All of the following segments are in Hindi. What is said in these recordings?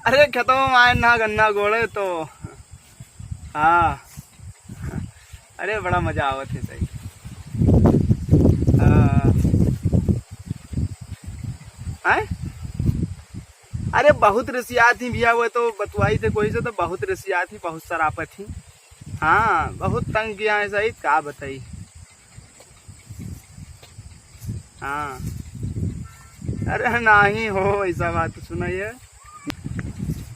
अरे खेतों में आए ना गन्ना गोड़े तो हाँ। अरे बड़ा मजा आवत है सही। हाँ अरे बहुत रसिया थी भैया, वो तो बतवाई थे कोई से, तो बहुत रसिया थी, बहुत शराफत थी। हाँ बहुत तंग किया है सही, क्या बताई। हाँ अरे नहीं हो ऐसा बात सुनाइए।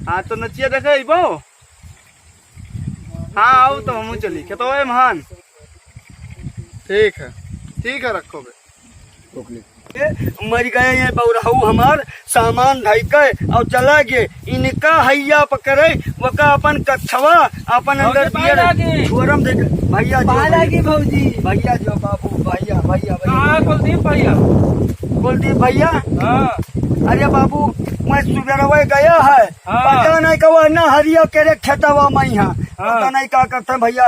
हाँ तो नचिया देखे बो। हाँ आओ तो हम चली के तो महान। ठीक है रखो बे। मर गए ये बौराहू हमार सामान ढाई के और चला गए। इनका हैया पकड़े वका अपन कछवा अपन अंदर बियर छोरम देख भैया भौजी भैया जो बाबू भैया कुलदीप भैया। अरे बाबू मैं सुबह गया है, पता नहीं कब ना हरिया के खेतवा में यहाँ पता नहीं क्या करते भैया।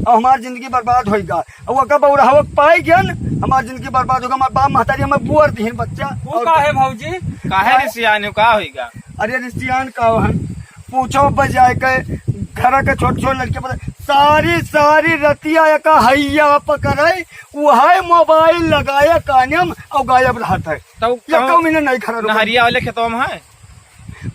हमार जिंदगी बर्बाद होगा। वो कब बौराहू पाई गया हमारी जिंदगी बर्बाद होगा। हमारे बाप महतारी हमें बुअर दी बच्चा। है भौजी काहे रिश्तियान का होगा? अरे रिश्तियान का है पूछो बजाय के घर के छोटे छोटे लड़के पता सारी रतिया का हैया पकड़े वह मोबाइल लगाया कानम और गायब रहता है। तो मैंने नहीं खड़ा हरिया वाले खेतों में है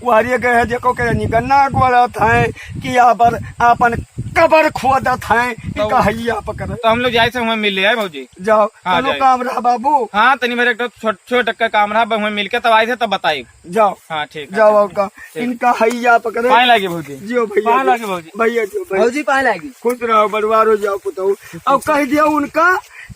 वो हरिया गए देखो के निकलना गोड़त है कि अपन कबर खोदत है का हैया पकड़े। तो हम लोग जाए से मिल है भौजी। जाओ काम रहा बाबू। हाँ तनी मेरे छोटे का काम रहा मिल के तब आए थे तब बताई। जाओ हाँ ठीक जाओ का इनका हैया पकड़े पाए लागे भौजी। जियो भैया लागे भौजी भैया जो भौजी पाए लागी। खुश रहो बरबार हो जाओ पुतहू। अब कह दिया उनका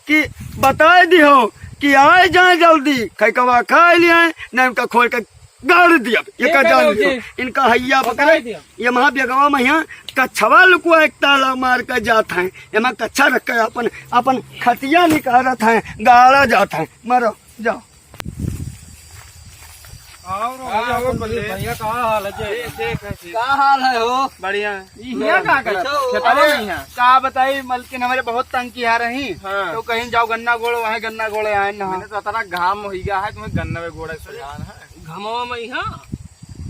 कि बता दियो कि आए जाए जल्दी कवा खा लिया न उनका खोल के गाड़ दिया। ये का जान लियो इनका हैया पकड़े ये महा बेगवा में यहाँ कछवा लुकुआ एक ताला मार कर जाता है। यहाँ कच्छा रख कर अपन खतिया निकालत है गाड़ा जाता है। मरो जाओ। भैया का हाल है हो? बढ़िया क्या का बताई मलकिन हमारे बहुत तंग किया रही। तो कहीं जाओ गन्ना गोड़ो वहाँ गन्ना गोड़े आए ना। मैंने तो इतना घाम हो गया है तुम्हें गन्ना में गोड़ा सुजान है घमवा में यहाँ।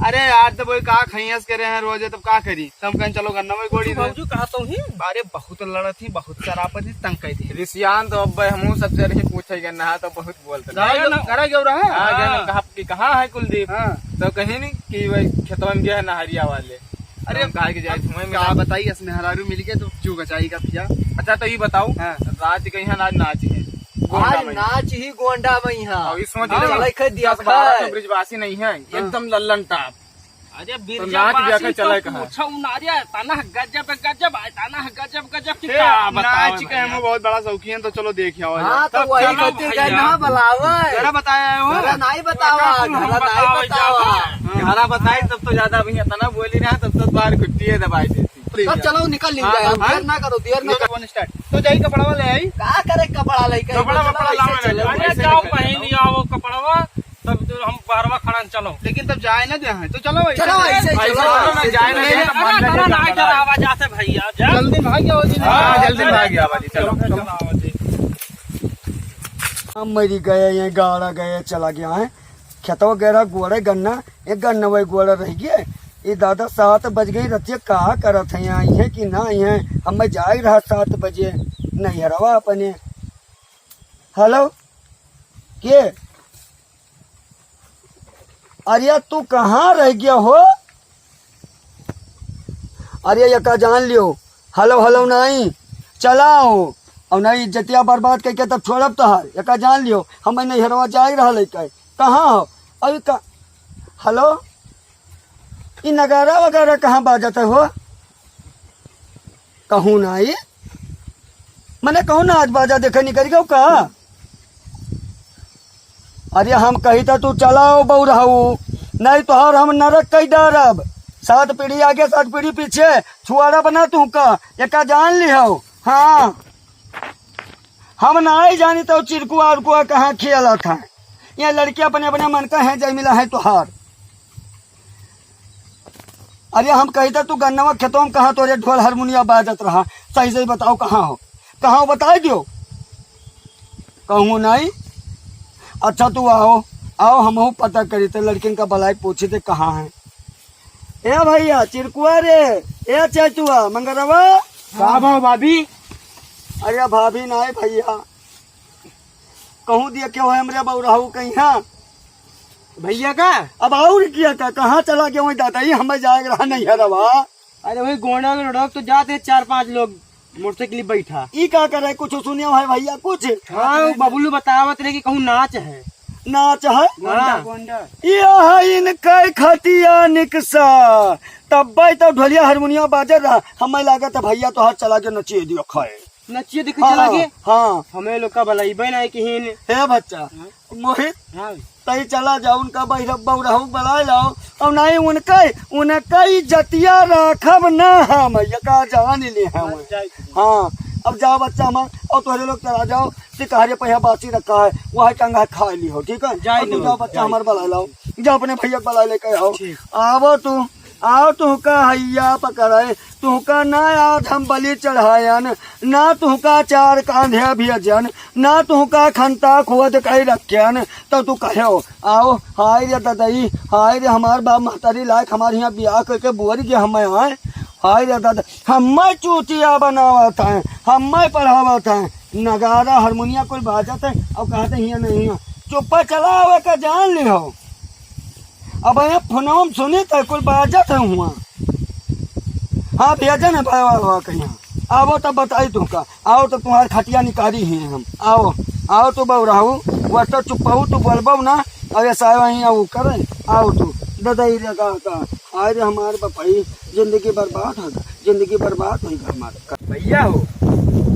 अरे यार तो वही का खैस करे हैं रोजे तब का करी तब कहीं चलो गन्ना में गोड़ी भौजी कहा तो ही अरे बहुत लड़त थी बहुत शराफत थी तंग कही थी। रिश्तियान तो अब हम सबसे नहीं पूछे गन्ना तो बहुत बोलते करा क्यों रहा कहाँ है कुलदीप। तो कहीं नहीं कि वही खेतवा में गया है नहरिया वाले। अरे कहा जाए तुम्हें क्या बताइए इसमें हरारू मिल गए तो चू गचाई का पिया। अच्छा तो ये बताओ रात कहीं आज नाच है आज नाच ही गोंडा में यहाँ ब्रिजवासी नहीं है एकदम लल्लन टाप। अरे नाच के हम बहुत बड़ा शौकीन तो चलो देख आओ। हाँ तो वही बताया नहीं बतावा घरा बताई तब तो ज्यादा भैया तना बोली रहा तब तो बाहर कुट्टी है दबाई देती। तब चलो निकल देर ना करो देर ना करो स्टार्ट। तो जाई कपड़ा वाले आई का करे कपड़ा लेके जाओ पहन आओ कपड़वा तब तो हम बारवा खड़ा चलो। लेकिन तब जाए ना दे तो चलो चलो ऐसे आवाज आते भैया जल्दी भाग जल्दी भाग गया चलो। मरी गए ये गाड़ा गए चला गया है खेतवा गहरा गोड़े गन्ना एक गन्ना वही गोड़ा रह गया। ये दादा 7 बज गई रतिया कहा करत है यहाँ है कि ना है हम जाए रहा 7 बजे नहीं हरवा अपने। हेलो के अरे तू कहाँ रह गया हो? अरे ये का जान लियो हेलो नहीं चलाओ और नहीं जतिया बर्बाद करके तब छोड़ब तो हर ये का जान लियो हम नहीं हरवा जाए रहा लेके कहाँ हो अभी का। हेलो ये नगारा वगैरह कहाँ बाजते हो? कहूँ ना ये मैंने कहूँ ना आज बाजा देखे निकल गया कहा। अरे हम कही था तू चलाओ बौराहू नहीं तो और हम नरक कही डरब। 7 पीढ़ी आगे 7 पीढ़ी पीछे छुआरा बना तू का एक जान ली हो। हाँ हम ना ही जानी तो चिरकुआ उर्कुआ कहाँ खेला था। यहाँ लड़कियां अपने अपने मन का है जय मिला है तो हार। अरे हम कही था तू गन्नवा खेतों में कहा तो रे ढोल हारमोनिया बाजत रहा सही सही बताओ कहाँ हो बता दियो। कहूँ नहीं अच्छा तू आओ हम पता करी थे लड़किन का भलाई पूछे थे कहाँ है। ए भैया चिरकुआ रे, ए चैतुआ मंगरवा का भाव भाभी? अरे भाभी ना है भैया, कहूँ दिया क्यों है हमरे बउराहू कहीं है भैया का? अब और किया का कहाँ चला गया वही दादा ही हमें जाएगा रहा नहीं है रवा। अरे वही गोंडा में रोक तो जाते 4-5 लोग मोटरसाइकिल बैठा। ई का करे कुछ सुनिया है भैया कुछ? हाँ बबलू बतावत रहे कि कहूँ नाच है। नाच है गोंडा यह इनके खतिया निकसा तब तब ढोलिया हारमोनिया बाजर रहा हमें लागत है भैया तो हाथ चला के नचिए दियो खाए नचिए दिखे चला के। हाँ हमें लोग का भलाई नहीं कहीं हे बच्चा मोहित हाँ तई चला जाओ उनका बहू बुला जाओ और नहीं उनका जतिया राखब न हम यका जान ले हम। हाँ अब जाओ बच्चा हम और तुम्हारे लोग चला जाओ सिकारे पहिया बासी रखा है वह टंगा खा ली हो ठीक है। जाओ बच्चा हमारे बुला लाओ जाओ अपने भैया बुला लेके आओ। आवो तू आओ तुहका हैया पकड़े तुहका ना आज हम बलि चढ़ायन ना तुहका 4 कांधे भेजन ना तुहका खंता खोद कही रखन तो तू कहो आओ हाय रे ददई हाय रे हमार बाप महतारी लायक हमारे यहाँ ब्याह करके बुअर के हमें आए हाय रे दादा हमें चूतिया बनावत है हमें पढ़ावत है नगारा हारमोनिया कोई बाजत है और कहते हिया नहीं है चुप चला हुआ का जान ली हो। अब यहाँ फोनम सुने तो कुल बाजत है हुआ। हाँ भेजा ना भाई कहीं आओ तब बताई तुमका आओ तो तुम्हारे खटिया निकाली ही हम आओ आओ तो बउराहू वह तो चुप्पू तो बोलबो ना अरे साहब वहीं आओ करे आओ तू ददाई रे का आज हमारे बपाई जिंदगी बर्बाद हो जिंदगी बर्बाद हो हमारे भैया हो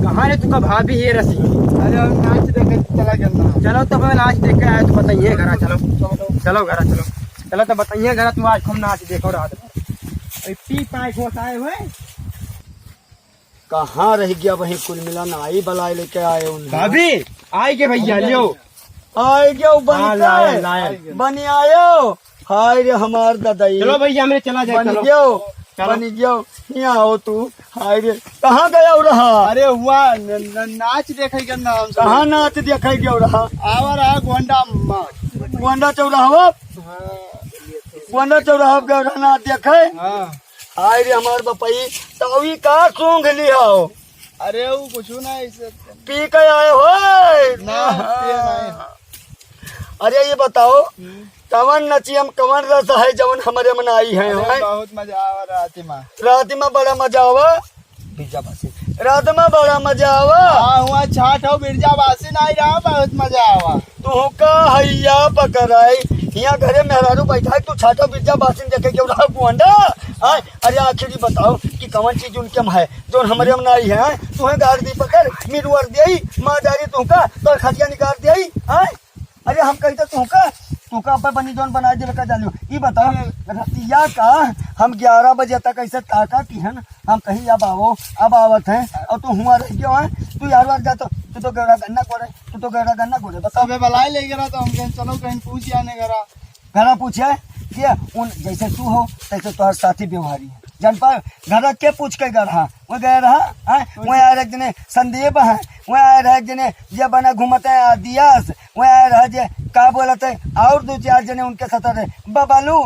कहाँ रे तुका भाभी है रसी? अरे नाच देख चला गया चलो तो मैं नाच देख के आया तो बताइए घर चलो चलो घर चलो चलो तो बताइए घर तुम आज हम नाच देखो रात में पी पाई आए हुए कहाँ रह गया वही कुल मिला ना आई बलाई लेके आए उन भाभी आई के भैया लियो आए गयो बन आयो हाय रे हमार ददाई चलो भैया हमने चला जाए बन गयो यहाँ आओ तू हाय रे कहाँ गया रहा? अरे हुआ नाच देखे नाम से कहाँ नाच देखे गया रहा? आवा रहा गोंडा चौराहा गोंडा चौराहा गया रहा नाच देखे। हाय रे हमार बपाई तवी का सूंघ लिया अरे वो कुछ ना इसे पी के आए हो अरे ये बताओ कवन नचियम कवन रस है जवन हमारे मन आई है बहुत मजा आवा रात में बड़ा मजा आवा रात में बड़ा मजा आवा हुआ छाट हो बिरजाबासी नहीं रहा बहुत मजा आवा तू का हैया पकड़ाई यहाँ घरे मेहरारू बैठा है तू छाटो बिरजा बासिन देखे क्यों रहा गोंडा अरे आखिरी बताओ कि कौन चीज उनके है जो हमारे में आई है तुम्हें गाड़ दी पकड़ मिरुअर दी माँ जारी तुमका तो खटिया निकाल दी अरे हम कहते तुमका पर बनी जोन बना दे का जानियो ये बताओ रतिया का हम 11 बजे तक ऐसे ताका की है ना हम कहीं अब आवत है और तू हुआ रह गया है तू यार बार जाता तू तो गहरा गन्ना कोरे बताओ बलाई ले गया तो हम कहीं चलो कहीं पूछ आने घरा पूछे कि उन जैसे तू हो तैसे तुम्हारे साथी व्यवहारी है जान पा घर के पूछ के गया वो गया रहा वह आ रहे जने संदीप है वह आ रहे जने ये बना घूमते हैं दियास वह आ रहा जे का बोलते और 2-4 जने उनके साथ रहे बालू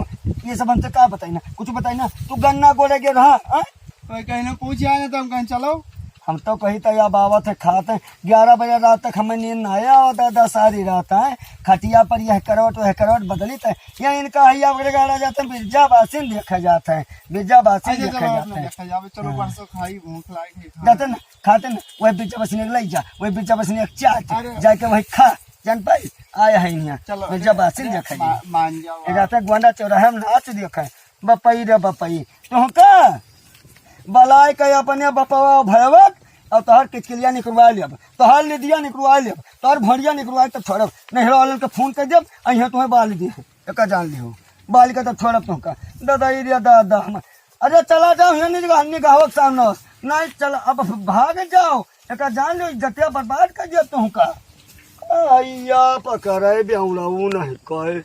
ये सब हमसे का बताई ना कुछ बताई ना तू गन्ना गोरे के रहा कोई कहीं ना पूछ आने तो हम कहीं चलो हम तो कहीं तैयार आवत है खाते 11 बजे रात तक हमें नींद आया होता है 10 सारी रात है खटिया पर यह करवट बदली है यहाँ इनका हैया वगैरह जाते हैं बिरजा बासिन देखा जाता है बिरजा बासिन देखा जाता है चलो परसों खाई भूख लागी जाते ना खाते ना वही बिरजा बासिन ले जा वही बिरजा बासिन एक चाट जाके वही खा जान पाई आया है यहाँ बिरजा बासिन देखा मान जाओ जाते गोंडा चौराहे में नाच देखा बपई रे बपई तो का बलाई के अपने बपवा भयवत और तोहर किचकिलिया निकलवा लेब तोहर लिदिया निकलवा लेब तोहर भड़िया निकलवा तब छोड़ब नहरा वाले के फोन कर देब अहिया तुम्हें बाल दी एक जान लिहो बाल के तब छोड़ब तुमका दादा रे दादा हम अरे चला जाओ यहाँ निगाहक सामने नहीं चला अब भाग जाओ एक जान लो जतिया बर्बाद कर दिया तुमका अय्या पकड़े बेउलाऊ नहीं कहे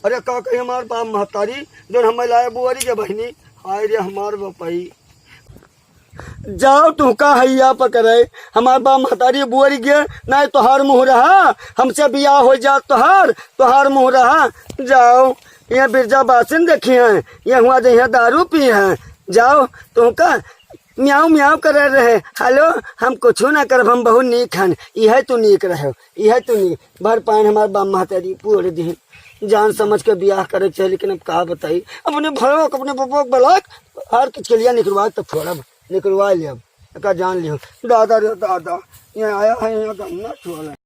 अरे का कही हमार बाप महतारी जो हमें लाए बुआरी के बहनी हाय रे हमार बपाई जाओ तू का हैया पकड़े हमार बाप महतारी बुआरी गे नहीं तोहार मुँह रहा हमसे बियाह हो जा तोहार मुँह रहा जाओ यहाँ बिरजा बासिन देखी हैं, ये हुआ जो यहाँ दारू पी हैं। जाओ तुमका म्याऊ म्याऊ कर रहे, हेलो हम कुछ ना करब, हम बहुत नीक हन, यह तू नीक रहे, यह तू नीक भर पाइन हमार बाप महतारी पूरे दिन जान समझ के ब्याह करे चाहिए। लेकिन अब कहा बताई, अपने भरोक अपने पपोक बलाक हर किस के लिए निकलवा तो थोड़ा निकलवा लिया, जान लियो। दादा रे दादा यहाँ आया है, यहाँ गन्ना छोड़ा।